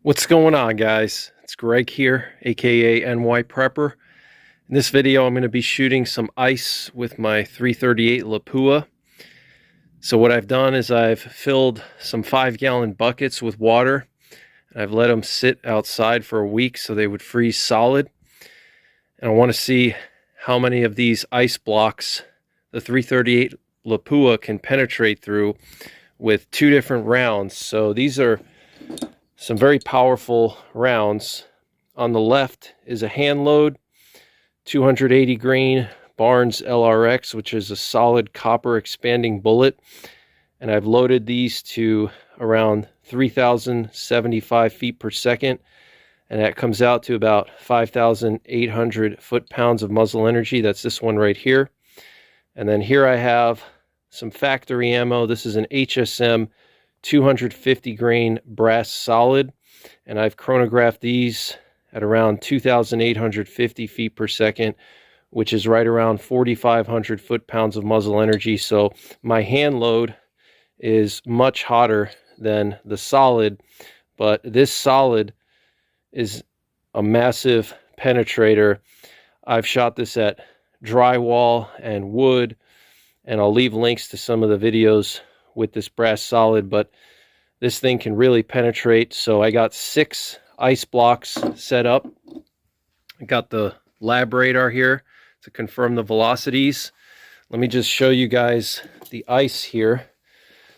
What's going on, guys? It's Greg here, aka NYPrepper. In this video, I'm going to be shooting some ice with my 338 Lapua. So what I've done is I've filled some 5-gallon buckets with water. And I've let them sit outside for a week so they would freeze solid. And I want to see how many of these ice blocks the 338 Lapua can penetrate through with 2 different rounds. So these are some very powerful rounds. On the left is a hand load 280 grain Barnes LRX, which is a solid copper expanding bullet, and I've loaded these to around 3,075 feet per second, and that comes out to about 5,800 foot-pounds of muzzle energy. That's this one right here. And then here I have some factory ammo. This is an HSM 250 grain brass solid, and I've chronographed these at around 2,850 feet per second, which is right around 4,500 foot-pounds of muzzle energy. So my hand load is much hotter than the solid, but this solid is a massive penetrator. I've shot this at drywall and wood, and I'll leave links to some of the videos with this brass solid, but this thing can really penetrate. So I got 6 ice blocks set up. I got the lab radar here to confirm the velocities. Let me just show you guys the ice here.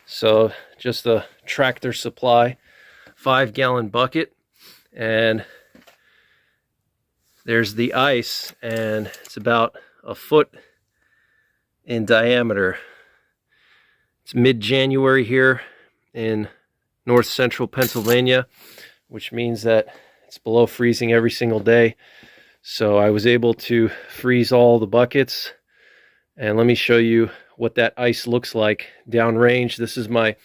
So just a Tractor Supply 5-gallon bucket, and there's the ice, and it's about a foot in diameter. It's mid-January here in north central Pennsylvania, which means that it's below freezing every single day. So I was able to freeze all the buckets, and let me show you what that ice looks like downrange. This is my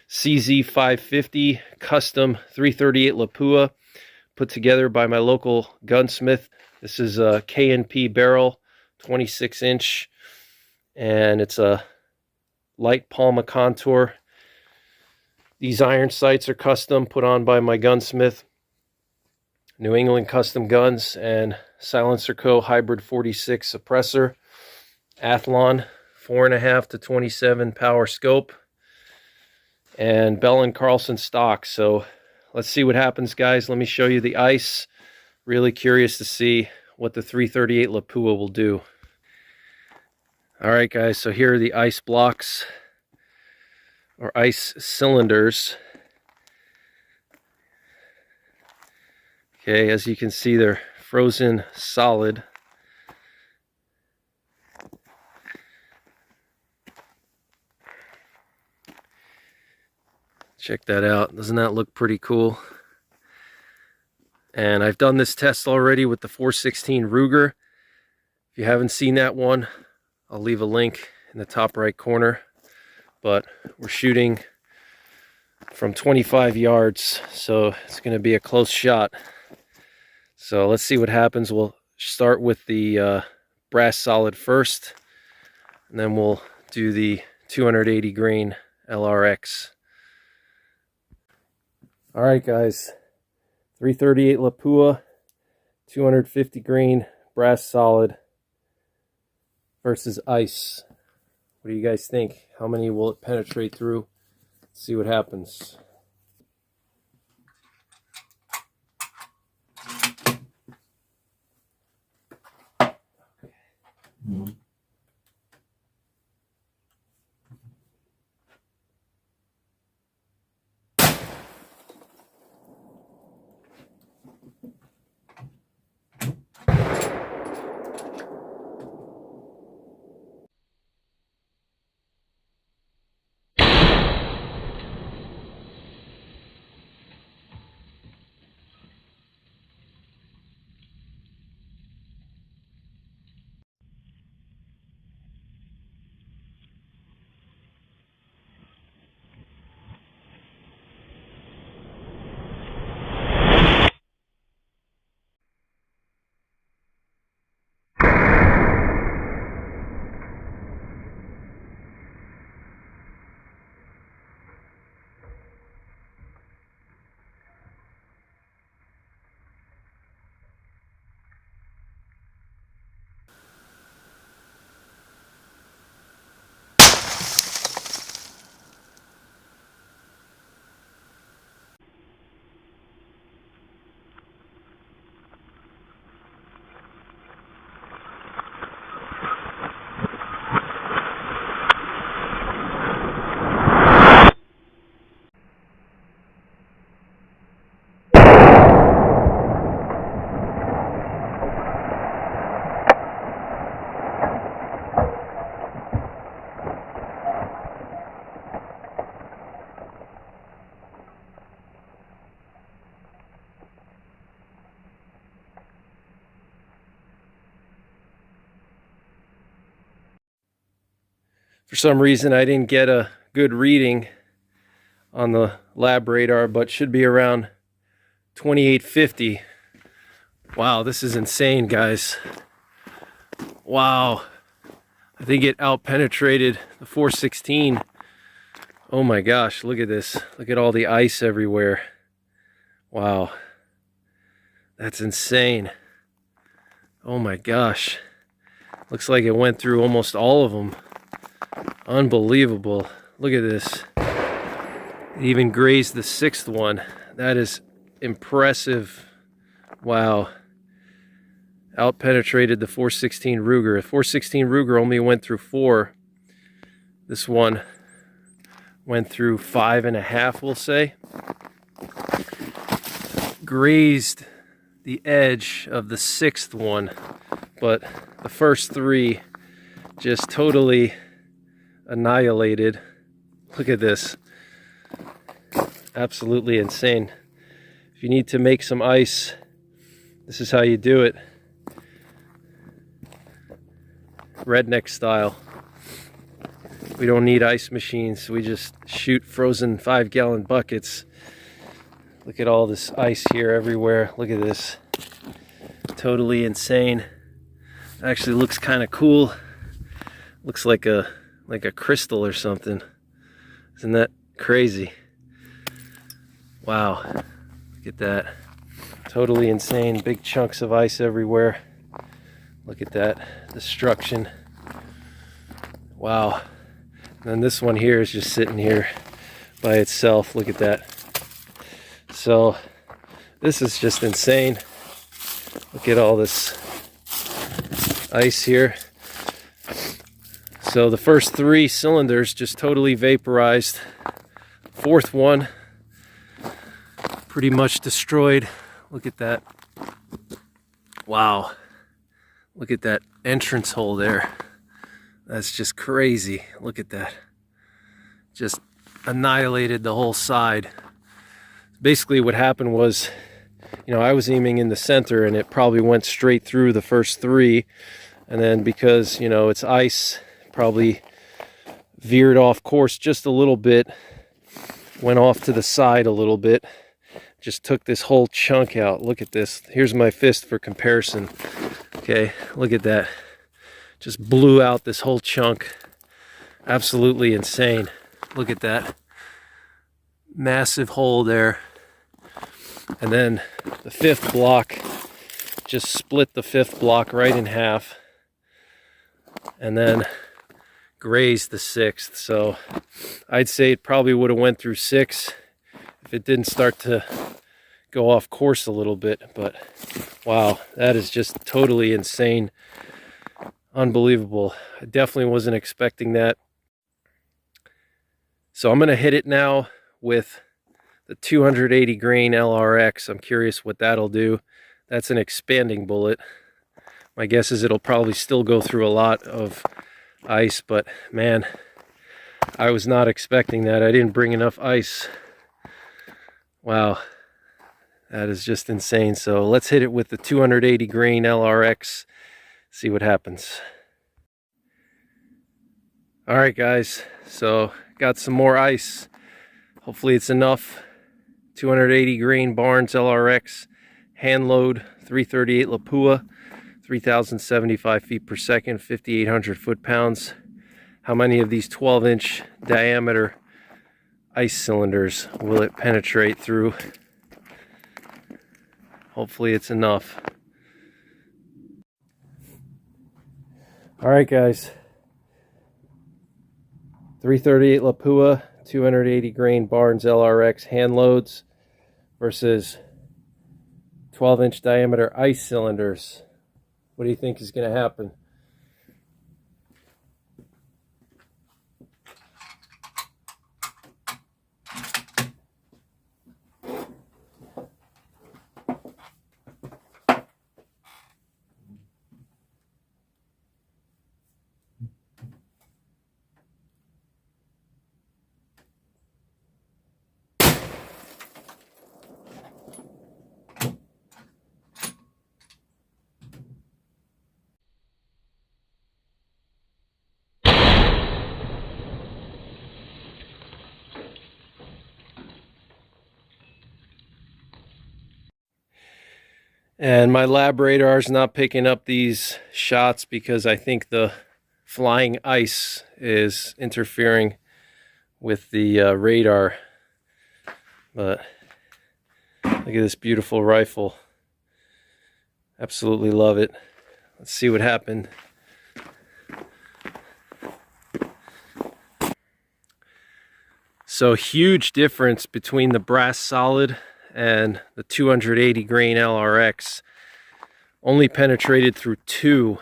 CZ 550 custom 338 Lapua, put together by my local gunsmith. This is a K&P barrel, 26-inch, and it's a light Palma contour. These iron sights are custom, put on by my gunsmith, New England Custom Guns, and Silencer Co. Hybrid 46 suppressor, Athlon 4.5 to 27 power scope, and Bell & Carlson stock. So let's see what happens, guys. Let me show you the ice. Really curious to see what the 338 Lapua will do. All right, guys, so here are the ice blocks, or ice cylinders. Okay, as you can see, they're frozen solid. Check that out. Doesn't that look pretty cool? And I've done this test already with the 416 Ruger. If you haven't seen that one, I'll leave a link in the top right corner. But we're shooting from 25 yards, so it's going to be a close shot. So let's see what happens. We'll start with the brass solid first, and then we'll do the 280 grain LRX. All right, guys, 338 Lapua, 250 grain brass solid versus ice. What do you guys think? How many will it penetrate through? Let's see what happens. For some reason, I didn't get a good reading on the lab radar, but should be around 2850. Wow, this is insane, guys. Wow. I think it outpenetrated the 416. Oh my gosh, look at this. Look at all the ice everywhere. Wow. That's insane. Oh my gosh. Looks like it went through almost all of them. Unbelievable. Look at this. It even grazed the 6th one. That is impressive. Wow. Outpenetrated the 416 Ruger. The 416 Ruger only went through 4. This one went through 5.5, we'll say. Grazed the edge of the 6th one, but the first 3 just totally annihilated. Look at this. Absolutely insane. If you need to make some ice, this is how you do it. Redneck style. We don't need ice machines. We just shoot frozen 5-gallon buckets. Look at all this ice here everywhere. Look at this. Totally insane. Actually looks kind of cool. Looks like a crystal or something. Isn't that crazy? Wow. Look at that. Totally insane. Big chunks of ice everywhere. Look at that destruction. Wow. And then this one here is just sitting here by itself. Look at that. So this is just insane. Look at all this ice here. So the first 3 cylinders just totally vaporized. 4th one pretty much destroyed. Look at that. Wow. Look at that entrance hole there. That's just crazy. Look at that. Just annihilated the whole side. Basically what happened was, you know, I was aiming in the center and it probably went straight through the first 3. And then because, you know, it's ice, probably veered off course just a little bit, went off to the side a little bit, just took this whole chunk out. Look at this. Here's my fist for comparison. Okay, look at that. Just blew out this whole chunk. Absolutely insane. Look at that. Massive hole there. And then the 5th block just split the 5th block right in half. And then grazed the 6th. So I'd say it probably would have went through 6 if it didn't start to go off course a little bit. But wow, that is just totally insane. Unbelievable. I definitely wasn't expecting that. So I'm going to hit it now with the 280 grain LRX. I'm curious what that'll do. That's an expanding bullet. My guess is it'll probably still go through a lot of ice, but man, I was not expecting that. I didn't bring enough ice. Wow, that is just insane. So let's hit it with the 280 grain LRX. See what happens. All right, guys, so got some more ice. Hopefully it's enough. 280 grain Barnes LRX, hand load, 338 Lapua, 3,075 feet per second, 5,800 foot-pounds. How many of these 12-inch diameter ice cylinders will it penetrate through? Hopefully it's enough. All right, guys. 338 Lapua, 280 grain Barnes LRX hand loads versus 12-inch diameter ice cylinders. What do you think is going to happen? And my lab radar is not picking up these shots because I think the flying ice is interfering with the radar. But look at this beautiful rifle. Absolutely love it. Let's see what happened. So huge difference between the brass solid and the 280 grain LRX. Only penetrated through 2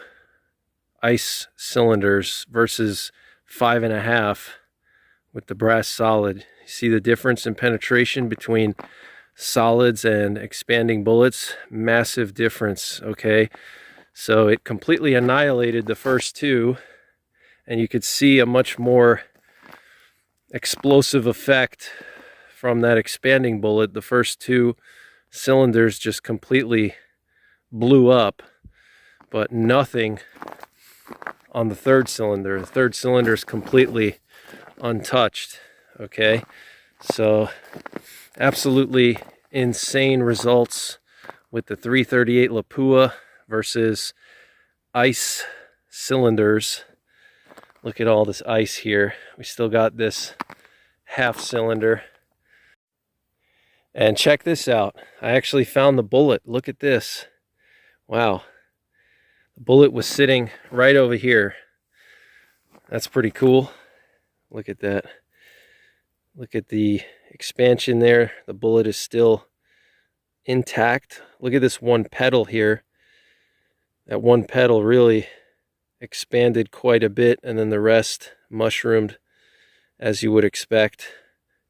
ice cylinders versus 5.5 with the brass solid. You see the difference in penetration between solids and expanding bullets? Massive difference, okay? So it completely annihilated the first 2, and you could see a much more explosive effect from that expanding bullet. The first 2 cylinders just completely blew up, but nothing on the 3rd cylinder. The 3rd cylinder is completely untouched, okay? So absolutely insane results with the 338 Lapua versus ice cylinders. Look at all this ice here. We still got this half cylinder. And check this out. I actually found the bullet. Look at this. Wow. The bullet was sitting right over here. That's pretty cool. Look at that. Look at the expansion there. The bullet is still intact. Look at this one petal here. That one petal really expanded quite a bit, and then the rest mushroomed as you would expect.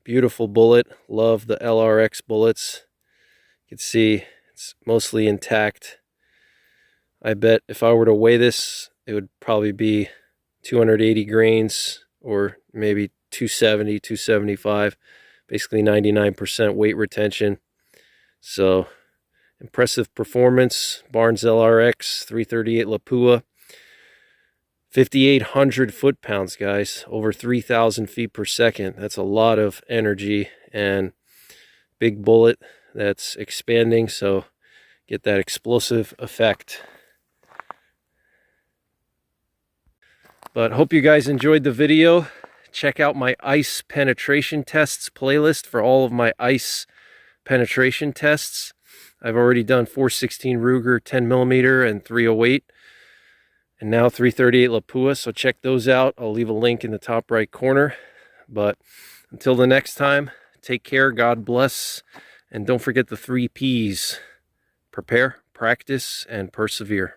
Beautiful bullet. Love the LRX bullets. You can see it's mostly intact. I bet if I were to weigh this, it would probably be 280 grains or maybe 270, 275. Basically 99% weight retention. So impressive performance. Barnes LRX 338 Lapua. 5,800 foot-pounds, guys. Over 3,000 feet per second. That's a lot of energy and big bullet that's expanding, so get that explosive effect. But hope you guys enjoyed the video. Check out my ice penetration tests playlist for all of my ice penetration tests. I've already done 416 Ruger 10mm and 308. And now 338 Lapua, so check those out. I'll leave a link in the top right corner. But until the next time, take care, God bless, and don't forget the 3 Ps. Prepare, practice, and persevere.